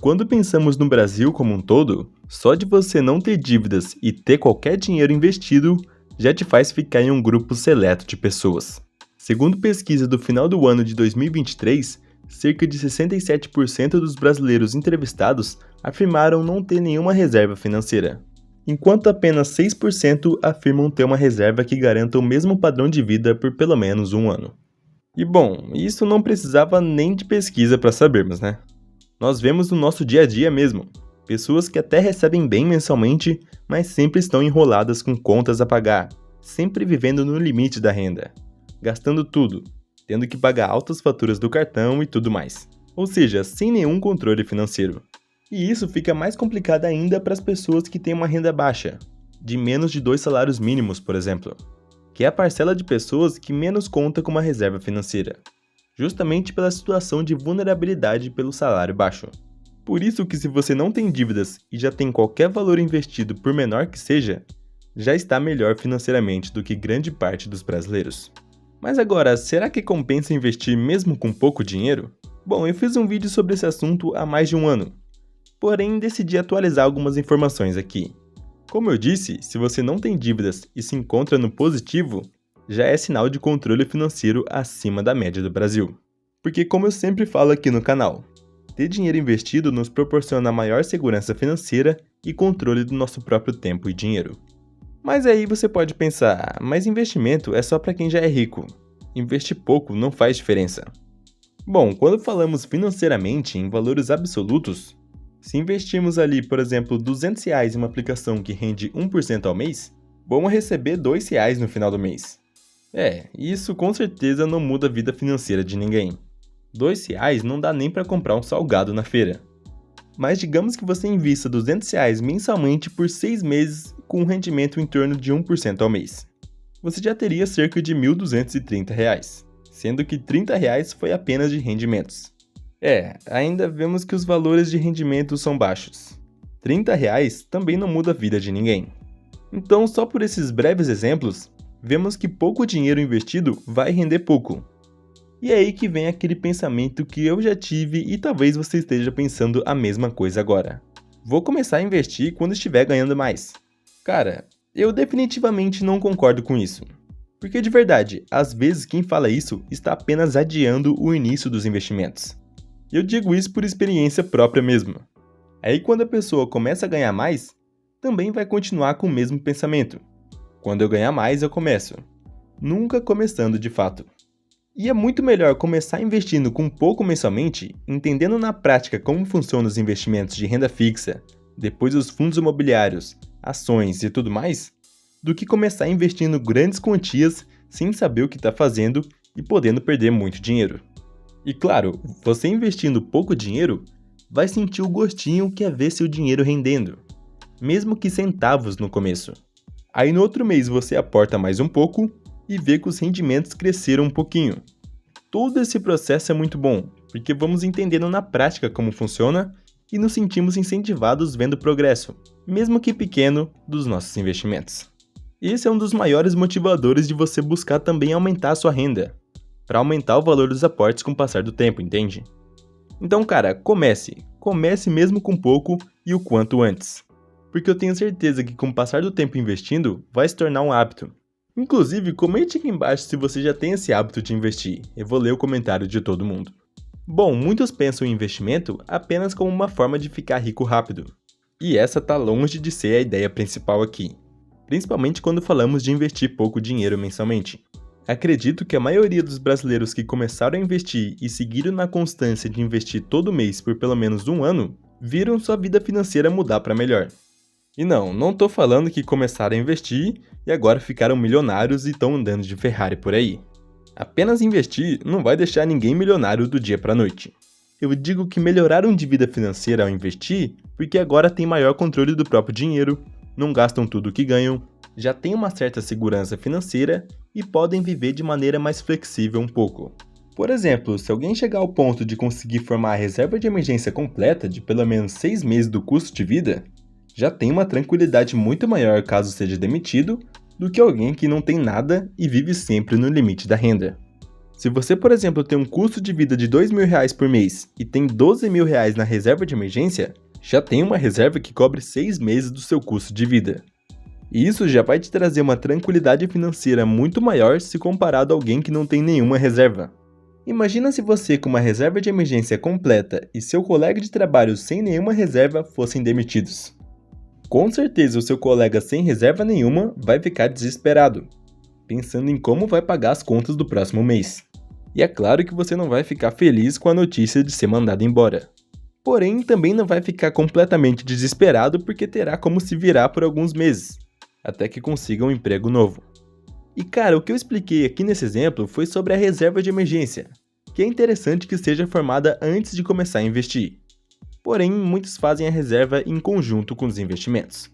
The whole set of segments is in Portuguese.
Quando pensamos no Brasil como um todo, só de você não ter dívidas e ter qualquer dinheiro investido já te faz ficar em um grupo seleto de pessoas. Segundo pesquisa do final do ano de 2023, cerca de 67% dos brasileiros entrevistados afirmaram não ter nenhuma reserva financeira, enquanto apenas 6% afirmam ter uma reserva que garanta o mesmo padrão de vida por pelo menos um ano. E bom, isso não precisava nem de pesquisa para sabermos, né? Nós vemos no nosso dia a dia mesmo, pessoas que até recebem bem mensalmente, mas sempre estão enroladas com contas a pagar, sempre vivendo no limite da renda, gastando tudo, tendo que pagar altas faturas do cartão e tudo mais. Ou seja, sem nenhum controle financeiro. E isso fica mais complicado ainda para as pessoas que têm uma renda baixa, de menos de 2 salários mínimos, por exemplo, que é a parcela de pessoas que menos conta com uma reserva financeira, justamente pela situação de vulnerabilidade pelo salário baixo. Por isso que se você não tem dívidas e já tem qualquer valor investido por menor que seja, já está melhor financeiramente do que grande parte dos brasileiros. Mas agora, será que compensa investir mesmo com pouco dinheiro? Bom, eu fiz um vídeo sobre esse assunto há mais de um ano, porém decidi atualizar algumas informações aqui. Como eu disse, se você não tem dívidas e se encontra no positivo, já é sinal de controle financeiro acima da média do Brasil. Porque como eu sempre falo aqui no canal, ter dinheiro investido nos proporciona maior segurança financeira e controle do nosso próprio tempo e dinheiro. Mas aí você pode pensar, mas investimento é só para quem já é rico. Investir pouco não faz diferença. Bom, quando falamos financeiramente em valores absolutos, se investirmos ali, por exemplo, R$200 em uma aplicação que rende 1% ao mês, vamos receber R$2 no final do mês. Isso com certeza não muda a vida financeira de ninguém. R$2 não dá nem para comprar um salgado na feira. Mas digamos que você invista R$200 mensalmente por 6 meses com um rendimento em torno de 1% ao mês. Você já teria cerca de R$1.230, sendo que R$30 foi apenas de rendimentos. Ainda vemos que os valores de rendimento são baixos. R$30 também não muda a vida de ninguém. Então, só por esses breves exemplos, vemos que pouco dinheiro investido vai render pouco. E é aí que vem aquele pensamento que eu já tive e talvez você esteja pensando a mesma coisa agora. Vou começar a investir quando estiver ganhando mais. Cara, eu definitivamente não concordo com isso. Porque de verdade, às vezes quem fala isso está apenas adiando o início dos investimentos. Eu digo isso por experiência própria mesmo. Aí quando a pessoa começa a ganhar mais, também vai continuar com o mesmo pensamento. Quando eu ganhar mais, eu começo. Nunca começando de fato. E é muito melhor começar investindo com pouco mensalmente, entendendo na prática como funcionam os investimentos de renda fixa, depois os fundos imobiliários, ações e tudo mais, do que começar investindo grandes quantias sem saber o que está fazendo e podendo perder muito dinheiro. E claro, você investindo pouco dinheiro, vai sentir o gostinho que é ver seu dinheiro rendendo, mesmo que centavos no começo. Aí no outro mês você aporta mais um pouco e vê que os rendimentos cresceram um pouquinho. Todo esse processo é muito bom, porque vamos entendendo na prática como funciona e nos sentimos incentivados vendo o progresso, mesmo que pequeno, dos nossos investimentos. Esse é um dos maiores motivadores de você buscar também aumentar a sua renda, para aumentar o valor dos aportes com o passar do tempo, entende? Então, cara, comece mesmo com pouco e o quanto antes. Porque eu tenho certeza que com o passar do tempo investindo, vai se tornar um hábito. Inclusive, comente aqui embaixo se você já tem esse hábito de investir, eu vou ler o comentário de todo mundo. Bom, muitos pensam em investimento apenas como uma forma de ficar rico rápido. E essa tá longe de ser a ideia principal aqui. Principalmente quando falamos de investir pouco dinheiro mensalmente. Acredito que a maioria dos brasileiros que começaram a investir e seguiram na constância de investir todo mês por pelo menos um ano, viram sua vida financeira mudar para melhor. E não tô falando que começaram a investir e agora ficaram milionários e estão andando de Ferrari por aí. Apenas investir não vai deixar ninguém milionário do dia para a noite. Eu digo que melhoraram de vida financeira ao investir porque agora têm maior controle do próprio dinheiro, não gastam tudo o que ganham, já têm uma certa segurança financeira e podem viver de maneira mais flexível um pouco. Por exemplo, se alguém chegar ao ponto de conseguir formar a reserva de emergência completa de pelo menos 6 meses do custo de vida, já tem uma tranquilidade muito maior caso seja demitido do que alguém que não tem nada e vive sempre no limite da renda. Se você, por exemplo, tem um custo de vida de R$ 2.000 por mês e tem R$ 12.000 na reserva de emergência, já tem uma reserva que cobre 6 meses do seu custo de vida. E isso já vai te trazer uma tranquilidade financeira muito maior se comparado a alguém que não tem nenhuma reserva. Imagina se você com uma reserva de emergência completa e seu colega de trabalho sem nenhuma reserva fossem demitidos. Com certeza o seu colega sem reserva nenhuma vai ficar desesperado, pensando em como vai pagar as contas do próximo mês. E é claro que você não vai ficar feliz com a notícia de ser mandado embora. Porém, também não vai ficar completamente desesperado porque terá como se virar por alguns meses, até que consiga um emprego novo. E cara, o que eu expliquei aqui nesse exemplo foi sobre a reserva de emergência, que é interessante que seja formada antes de começar a investir. Porém, muitos fazem a reserva em conjunto com os investimentos.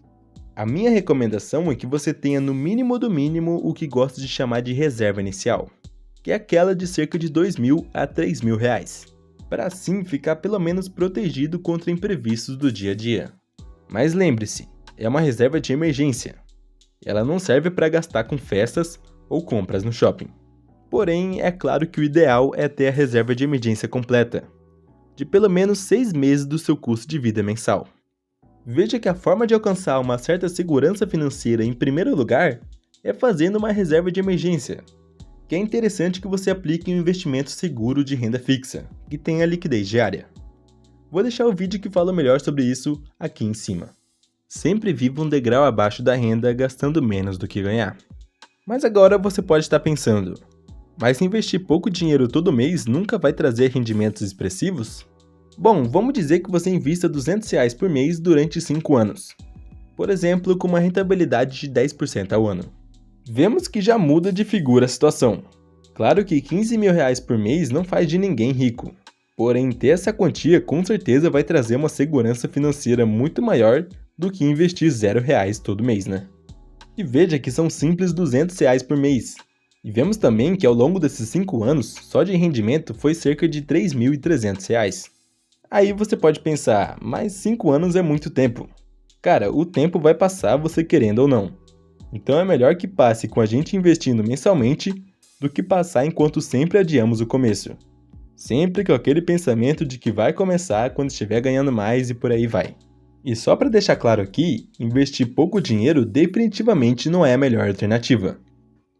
A minha recomendação é que você tenha no mínimo do mínimo o que gosto de chamar de reserva inicial, que é aquela de cerca de R$ 2.000 a R$ 3.000, para assim ficar pelo menos protegido contra imprevistos do dia a dia. Mas lembre-se, é uma reserva de emergência. Ela não serve para gastar com festas ou compras no shopping. Porém, é claro que o ideal é ter a reserva de emergência completa, de pelo menos 6 meses do seu custo de vida mensal. Veja que a forma de alcançar uma certa segurança financeira em primeiro lugar é fazendo uma reserva de emergência, que é interessante que você aplique um investimento seguro de renda fixa, que tenha liquidez diária. Vou deixar o vídeo que fala melhor sobre isso aqui em cima. Sempre viva um degrau abaixo da renda gastando menos do que ganhar. Mas agora você pode estar pensando, mas investir pouco dinheiro todo mês nunca vai trazer rendimentos expressivos? Bom, vamos dizer que você invista R$ 200 por mês durante 5 anos. Por exemplo, com uma rentabilidade de 10% ao ano. Vemos que já muda de figura a situação. Claro que R$ 15.000 por mês não faz de ninguém rico. Porém, ter essa quantia com certeza vai trazer uma segurança financeira muito maior do que investir R$ 0 todo mês, né? E veja que são simples R$ 200 por mês. E vemos também que ao longo desses 5 anos, só de rendimento foi cerca de R$ 3.300. Aí você pode pensar, mas 5 anos é muito tempo. Cara, o tempo vai passar você querendo ou não. Então é melhor que passe com a gente investindo mensalmente do que passar enquanto sempre adiamos o começo. Sempre com aquele pensamento de que vai começar quando estiver ganhando mais e por aí vai. E só para deixar claro aqui, investir pouco dinheiro definitivamente não é a melhor alternativa.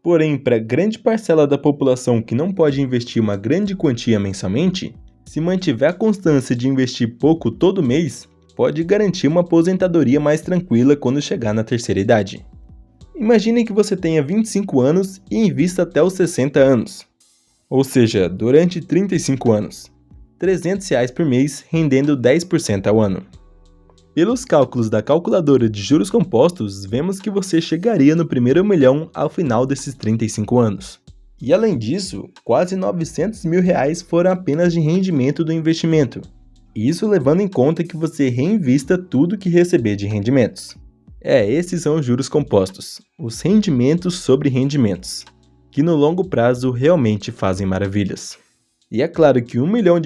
Porém, para grande parcela da população que não pode investir uma grande quantia mensalmente, se mantiver a constância de investir pouco todo mês, pode garantir uma aposentadoria mais tranquila quando chegar na terceira idade. Imagine que você tenha 25 anos e invista até os 60 anos. Ou seja, durante 35 anos. R$ 300 por mês, rendendo 10% ao ano. Pelos cálculos da calculadora de juros compostos, vemos que você chegaria no primeiro milhão ao final desses 35 anos. E além disso, quase R$ 900.000 foram apenas de rendimento do investimento. Isso levando em conta que você reinvista tudo que receber de rendimentos. Esses são os juros compostos, os rendimentos sobre rendimentos, que no longo prazo realmente fazem maravilhas. E é claro que R$ 1 milhão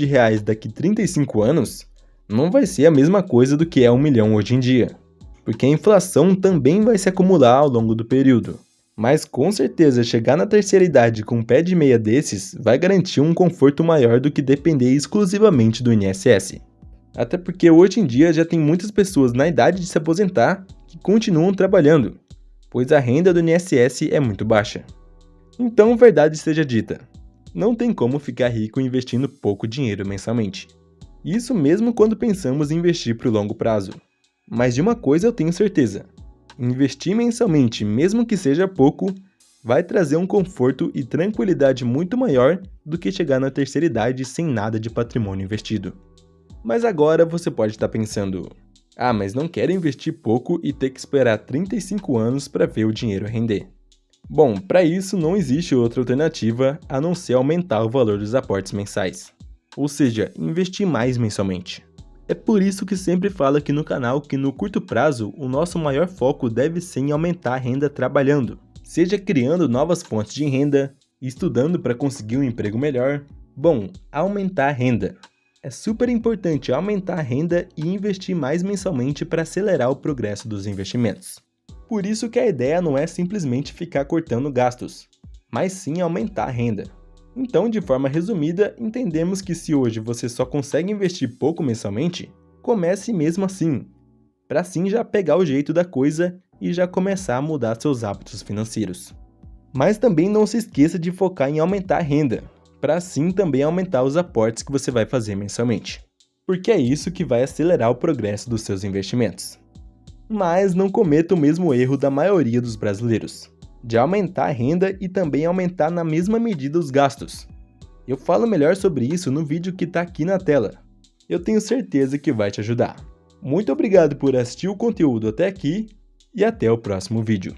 daqui a 35 anos não vai ser a mesma coisa do que é 1 milhão hoje em dia, porque a inflação também vai se acumular ao longo do período. Mas com certeza chegar na terceira idade com um pé de meia desses vai garantir um conforto maior do que depender exclusivamente do INSS. Até porque hoje em dia já tem muitas pessoas na idade de se aposentar que continuam trabalhando, pois a renda do INSS é muito baixa. Então, verdade seja dita, não tem como ficar rico investindo pouco dinheiro mensalmente. Isso mesmo quando pensamos em investir para o longo prazo. Mas de uma coisa eu tenho certeza, investir mensalmente, mesmo que seja pouco, vai trazer um conforto e tranquilidade muito maior do que chegar na terceira idade sem nada de patrimônio investido. Mas agora você pode estar pensando, mas não quero investir pouco e ter que esperar 35 anos para ver o dinheiro render. Bom, para isso não existe outra alternativa a não ser aumentar o valor dos aportes mensais. Ou seja, investir mais mensalmente. É por isso que sempre falo aqui no canal que no curto prazo o nosso maior foco deve ser em aumentar a renda trabalhando, seja criando novas fontes de renda, estudando para conseguir um emprego melhor. Bom, aumentar a renda. É super importante aumentar a renda e investir mais mensalmente para acelerar o progresso dos investimentos. Por isso que a ideia não é simplesmente ficar cortando gastos, mas sim aumentar a renda. Então, de forma resumida, entendemos que se hoje você só consegue investir pouco mensalmente, comece mesmo assim, para assim já pegar o jeito da coisa e já começar a mudar seus hábitos financeiros. Mas também não se esqueça de focar em aumentar a renda, para assim também aumentar os aportes que você vai fazer mensalmente, porque é isso que vai acelerar o progresso dos seus investimentos. Mas não cometa o mesmo erro da maioria dos brasileiros, de aumentar a renda e também aumentar na mesma medida os gastos. Eu falo melhor sobre isso no vídeo que está aqui na tela. Eu tenho certeza que vai te ajudar. Muito obrigado por assistir o conteúdo até aqui e até o próximo vídeo.